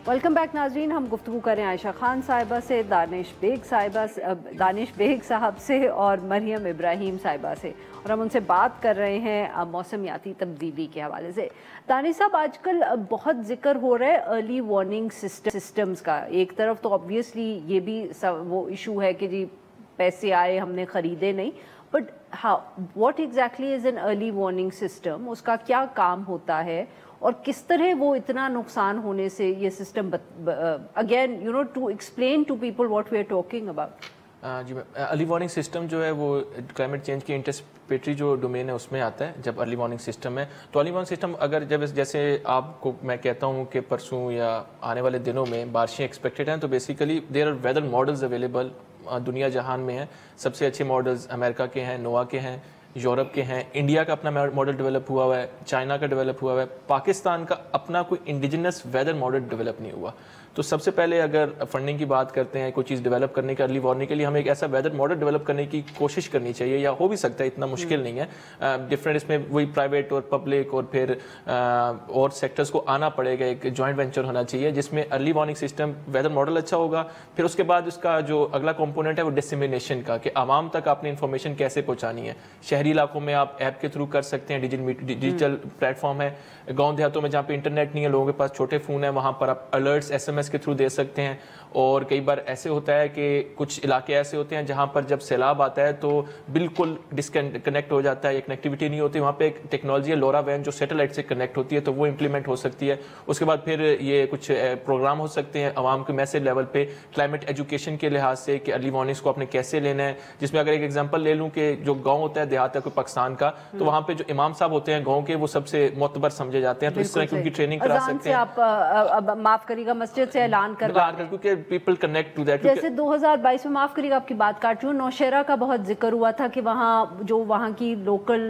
Welcome back नाजरीन, हम गुफ्तगू करें आयशा खान साहिबा से, दानिश बेग साहब से और मरियम इब्राहिम साहिबा से, और हम उनसे बात कर रहे हैं मौसमियाती तब्दीली के हवाले से। दानिश साहब, आजकल बहुत जिक्र हो रहा है अर्ली वार्निंग सिस्टम्स का। एक तरफ तो ऑब्वियसली ये भी वो इशू है कि जी पैसे आए हमने ख़रीदे नहीं, but what exactly is an early warning system, उसका क्या काम होता है और किस तरह वो इतना नुकसान होने से ये system again you know to explain to people what we are talking about. जी, अर्ली वार्निंग सिस्टम जो है वो क्लाइमेट चेंज की एंटिसिपेटरी जो डोमेन है उसमें आता है। जब अर्ली वार्निंग सिस्टम है तो अर्ली वार्निंग सिस्टम अगर जब जैसे आपको मैं कहता हूँ कि परसों या आने वाले दिनों में बारिशें एक्सपेक्टेड हैं, तो basically there are weather models available दुनिया जहान में हैं। सबसे अच्छे मॉडल्स अमेरिका के हैं, नोवा के हैं, यूरोप के हैं, इंडिया का अपना मॉडल डेवलप हुआ है, चाइना का डेवलप हुआ है, पाकिस्तान का अपना कोई इंडिजिनस वेदर मॉडल डेवलप नहीं हुआ। तो सबसे पहले अगर फंडिंग की बात करते हैं कोई चीज़ डेवलप करने के अर्ली वार्निंग के लिए, हमें एक ऐसा वेदर मॉडल डेवलप करने की कोशिश करनी चाहिए, या हो भी सकता है, इतना मुश्किल नहीं है। डिफरेंट इसमें वही प्राइवेट और पब्लिक और फिर और सेक्टर्स को आना पड़ेगा, एक जॉइंट वेंचर होना चाहिए जिसमें early warning system weather model अच्छा होगा। फिर उसके बाद उसका जो अगला कंपोनेंट है वो डिसमिनेशन का, कि आवाम तक आपने इन्फॉर्मेशन कैसे पहुँचानी है। शहरी इलाकों में आप ऐप के थ्रू कर सकते हैं, डिजिटल प्लेटफॉर्म है। गाँव देहातों में जहाँ पे इंटरनेट नहीं है, लोगों के पास छोटे फ़ोन है, वहाँ पर आप अलर्ट्स SMS के थ्रू दे सकते हैं। और कई बार ऐसे होता है कि कुछ इलाके ऐसे होते हैं जहाँ पर जब सैलाब आता है तो बिल्कुल डिस्कनेक्ट हो जाता है, ये कनेक्टिविटी नहीं होती। वहाँ पे एक टेक्नोलॉजी है लोरा वैन जो सैटेलाइट से कनेक्ट होती है, तो वो इंप्लीमेंट हो सकती है। उसके बाद फिर ये कुछ प्रोग्राम हो सकते हैं आवाम के मैसेज लेवल पे क्लाइमेट एजुकेशन के लिहाज से कि अर्ली वार्निंग्स को आपने कैसे लेना है। जिसमें अगर एक एग्जाम्पल ले लूँ कि जो गाँव होता है, देहात है कोई पाकिस्तान का, तो वहाँ पे जो इमाम साहब होते हैं गाँव के, वो सबसे मोतबर समझे जाते हैं। तो इस तरह की उनकी ट्रेनिंग करा सकते हैं। आप माफ करिएगा, मस्जिद से ऐलान करवा, क्योंकि पीपल कनेक्ट टू दैट। जैसे 2022 में, माफ करिएगा आपकी बात काट रही हूँ, नौशहरा का बहुत जिक्र हुआ था कि वहाँ की लोकल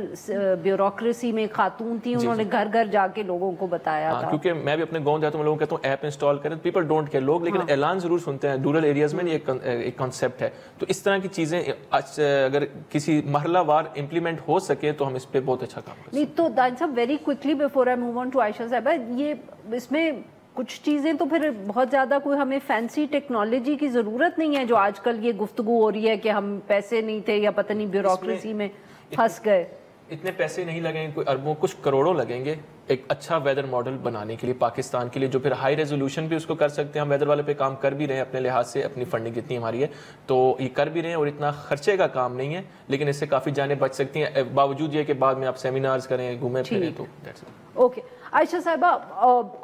ब्यूरोक्रेसी में खातून थी, उन्होंने घर घर जाके लोगों को बताया था। क्योंकि मैं भी अपने गांव जाता हूँ, लोगों को कहता हूँ ऐप इंस्टॉल करें, पीपल डोंट केयर लोग, लेकिन ऐलान जरूर सुनते हैं। रूरल एरियाज में ये एक कॉन्सेप्ट है। तो इस तरह की चीजें अगर किसी महल्लावार इंप्लीमेंट हो सके तो हम इस पे बहुत अच्छा काम कर सकते हैं। तो दानिश साहब, very quickly before I move on to Ayesha साहिबा, ये इसमें कुछ चीज़ें तो फिर बहुत ज़्यादा कोई हमें फैंसी टेक्नोलॉजी की ज़रूरत नहीं है, जो आजकल ये गुफ्तगू हो रही है कि हम पैसे नहीं थे या पता नहीं ब्यूरोक्रेसी में फंस गए। इतने पैसे नहीं लगेंगे, कोई अरबों कुछ करोड़ों लगेंगे एक अच्छा वेदर मॉडल बनाने के लिए पाकिस्तान के लिए, जो फिर हाई रेजोल्यूशन भी उसको कर सकते हैं। हम वेदर वाले पे काम कर भी रहे हैं अपने लिहाज से, अपनी फंडिंग जितनी हमारी है तो ये कर भी रहे हैं, और इतना खर्चे का काम नहीं है, लेकिन इससे काफ़ी जानें बच सकती हैं, बावजूद ये कि बाद में आप सेमिनार्स करें, घूमें फिरें। तो ओके आयशा साहिबा,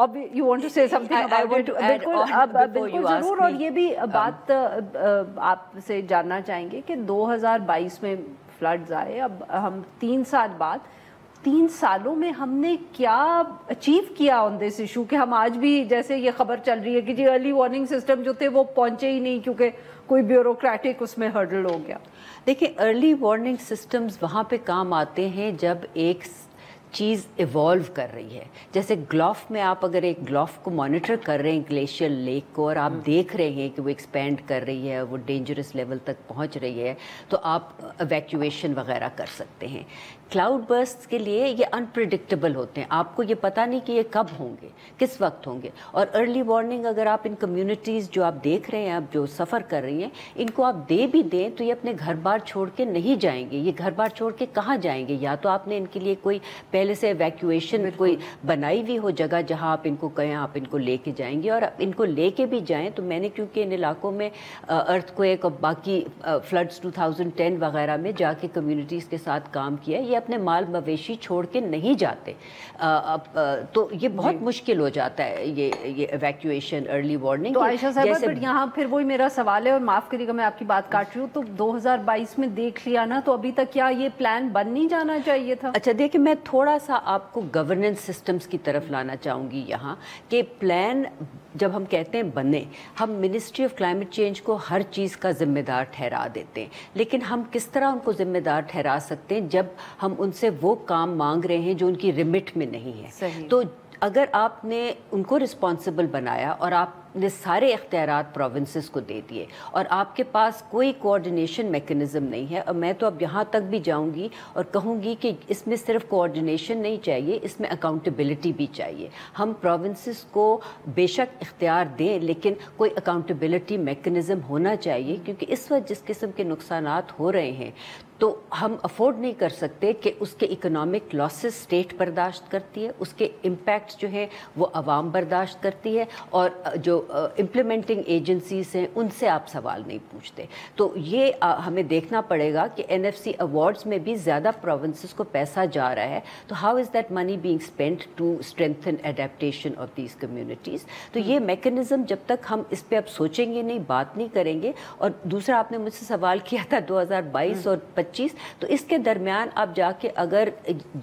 अब you want to say something about it? बिल्कुल ज़रूर। और ये भी बात आपसे जानना चाहेंगे कि 2022 में फ्लड्स आए, अब हम 3 साल बाद, 3 सालों में हमने क्या अचीव किया ऑन दिस इशू कि हम आज भी, जैसे ये खबर चल रही है कि जी अर्ली वार्निंग सिस्टम जो थे वो पहुंचे ही नहीं क्योंकि कोई ब्यूरोक्रेटिक उसमें हर्डल हो गया। देखिए, अर्ली वार्निंग सिस्टम्स वहाँ पे काम आते हैं जब एक चीज़ इवॉल्व कर रही है। जैसे ग्लोफ में आप अगर एक ग्लोफ को मॉनिटर कर रहे हैं, ग्लेशियल लेक को, और आप देख रहे हैं कि वो एक्सपेंड कर रही है, वो डेंजरस लेवल तक पहुंच रही है, तो आप इवैक्यूएशन वगैरह कर सकते हैं। क्लाउड बर्स्ट के लिए ये अनप्रिडिक्टेबल होते हैं, आपको ये पता नहीं कि ये कब होंगे, किस वक्त होंगे। और अर्ली वार्निंग अगर आप इन कम्युनिटीज़ जो आप देख रहे हैं, आप जो सफ़र कर रही हैं, इनको आप दे भी दें तो ये अपने घर बार छोड़ के नहीं जाएंगे। ये घर बार छोड़ के कहाँ जाएंगे? या तो आपने इनके लिए कोई पहले से इवैक्यूएशन कोई बनाई हुई हो जगह जहाँ आप इनको कहें आप इनको लेके जाएंगे। और इनको लेके भी जाएं तो मैंने, क्योंकि इन इलाकों में अर्थक्वेक और बाकी फ्लड्स 2010 वगैरह में जाके कम्युनिटीज़ के साथ काम किया, ये अपने माल मवेशी छोड़ के नहीं जाते। तो ये बहुत मुश्किल हो जाता है ये इवैक्यूएशन, अर्ली वार्निंग। तो आयशा साहब, बट यहाँ फिर वही मेरा सवाल है, और माफ़ करिएगा मैं आपकी बात काट रही हूँ, तो 2022 में देख लिया ना, तो अभी तक क्या ये प्लान बन नहीं जाना चाहिए था? अच्छा देखिए, मैं थोड़ा सा आपको गवर्नेंस सिस्टम्स की तरफ लाना चाहूँगी यहाँ, कि प्लान जब हम कहते हैं बने, हम मिनिस्ट्री ऑफ क्लाइमेट चेंज को हर चीज़ का जिम्मेदार ठहरा देते हैं, लेकिन हम किस तरह उनको जिम्मेदार ठहरा सकते हैं जब हम उनसे वो काम मांग रहे हैं जो उनकी रिमिट में नहीं है। तो اگر آپ نے ان کو رسپانسبل بنایا اور آپ نے سارے اختیارات پروونسز کو دے دیے اور آپ کے پاس کوئی کوآرڈینیشن میکنزم نہیں ہے، اور میں تو اب یہاں تک بھی جاؤں گی اور کہوں گی کہ اس میں صرف کوآرڈینیشن نہیں چاہیے، اس میں اکاؤنٹیبلٹی بھی چاہیے. ہم پروونسز کو بے شک اختیار دیں لیکن کوئی اکاؤنٹیبلٹی میکنزم ہونا چاہیے، کیونکہ اس وقت جس قسم کے نقصانات ہو رہے ہیں تو ہم افورڈ نہیں کر سکتے کہ اس کے اکنامک لاسز اسٹیٹ برداشت کرتی ہے، اس کے امپیکٹس جو ہیں وہ عوام برداشت کرتی ہے، اور جو امپلیمنٹنگ ایجنسیز ہیں ان سے آپ سوال نہیں پوچھتے. تو یہ ہمیں دیکھنا پڑے گا کہ NFC ایوارڈز میں بھی زیادہ پروونسز کو پیسہ جا رہا ہے، تو how is that money being spend to strengthen adaptation of these communities. تو یہ میکنزم جب تک ہم اس پہ اب سوچیں گے نہیں، بات نہیں کریں گے. اور دوسرا آپ نے مجھ سے سوال کیا تھا 2022 اور 25، تو اس کے درمیان آپ جا کے اگر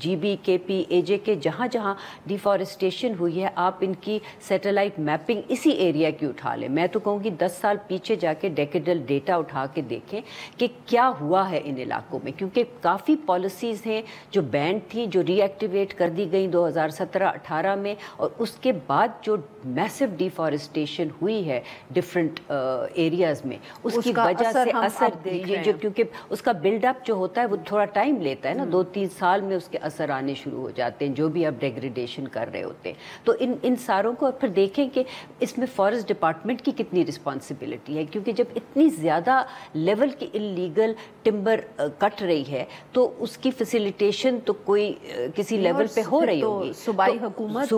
GB KP AJK جہاں جہاں ڈیفارسٹیشن ہوئی ہے آپ ان کی سیٹلائٹ میپنگ اسی ایریا کی اٹھا لیں. میں تو کہوں گی 10 سال پیچھے جا کے ڈیکیڈل ڈیٹا اٹھا کے دیکھیں کہ کیا ہوا ہے ان علاقوں میں، کیونکہ کافی پالیسیز ہیں جو بینڈ تھیں جو ری ایکٹیویٹ کر دی گئیں 2017-18 میں، اور اس کے بعد جو میسو ڈیفارسٹیشن ہوئی ہے ڈفرینٹ ایریاز میں، اس کی وجہ سے اثر جو، کیونکہ اس کا بلڈ اپ جو ہوتا ہے وہ تھوڑا ٹائم لیتا ہے نا، 2-3 سال میں اس کے اثر آنے شروع ہو جاتے ہیں جو بھی آپ ڈیگریڈیشن کر رہے ہوتے ہیں. تو ان ساروں کو پھر دیکھیں کہ اس میں فارسٹ ڈپارٹمنٹ کی کتنی رسپانسبلٹی ہے، کیونکہ جب اتنی زیادہ لیول کی انلیگل ٹمبر کٹ رہی ہے تو اس کی فیسیلیٹیشن تو کوئی کسی لیول پہ ہو رہی ہوگی. صوبائی حکومت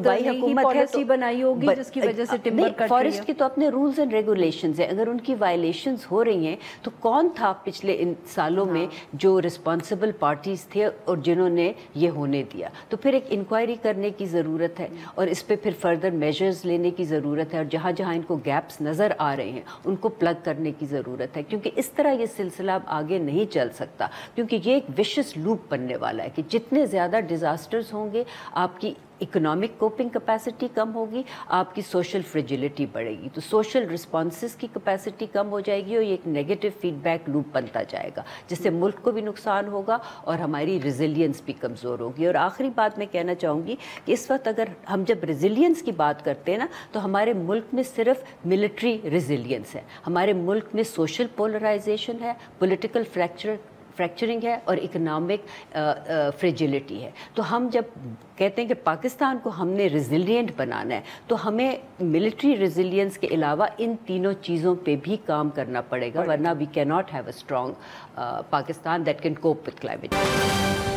پالیسی بنائی ہوگی جس کی وجہ سے ٹمبر کٹ رہی ہے. فارسٹ کی تو اپنے رولز اینڈ ریگولیشنز ہیں، اگر ان کی وائلیشنز ہو رہی ہیں تو کون تھا پچھلے ان سالوں میں جو رسپانسبل پارٹیز تھے اور جنہوں نے یہ ہونے دیا؟ تو پھر ایک انکوائری کرنے کی ضرورت ہے اور اس پہ پھر فردر میجرز لینے کی ضرورت ہے، اور جہاں جہاں ان کو گیپس نظر آ رہے ہیں ان کو پلگ کرنے کی ضرورت ہے، کیونکہ اس طرح یہ سلسلہ اب آگے نہیں چل سکتا، کیونکہ یہ ایک وشس لوپ بننے والا ہے کہ جتنے زیادہ ڈیزاسٹرز ہوں گے آپ کی اکنامک کوپنگ کیپیسٹی کم ہوگی، آپ کی سوشل فریجلٹی بڑھے گی، تو سوشل رسپانسز کی کیپیسٹی کم ہو جائے گی اور یہ ایک نیگیٹو فیڈ بیک لوپ بنتا جائے گا جس سے ملک کو بھی نقصان ہوگا اور ہماری ریزیلینس بھی کمزور ہوگی. اور آخری بات میں کہنا چاہوں گی کہ اس وقت اگر ہم جب ریزیلینس کی بات کرتے ہیں نا تو ہمارے ملک میں صرف ملٹری ریزیلینس ہے، ہمارے ملک میں سوشل پولرائزیشن ہے، پولیٹیکل فریکچرنگ ہے اور اکنامک فریجلٹی ہے. تو ہم جب کہتے ہیں کہ پاکستان کو ہم نے ریزیلینٹ بنانا ہے تو ہمیں ملٹری ریزیلینس کے علاوہ ان تینوں چیزوں پہ بھی کام کرنا پڑے گا، ورنہ وی کی not have a strong Pakistan that can cope with climate change.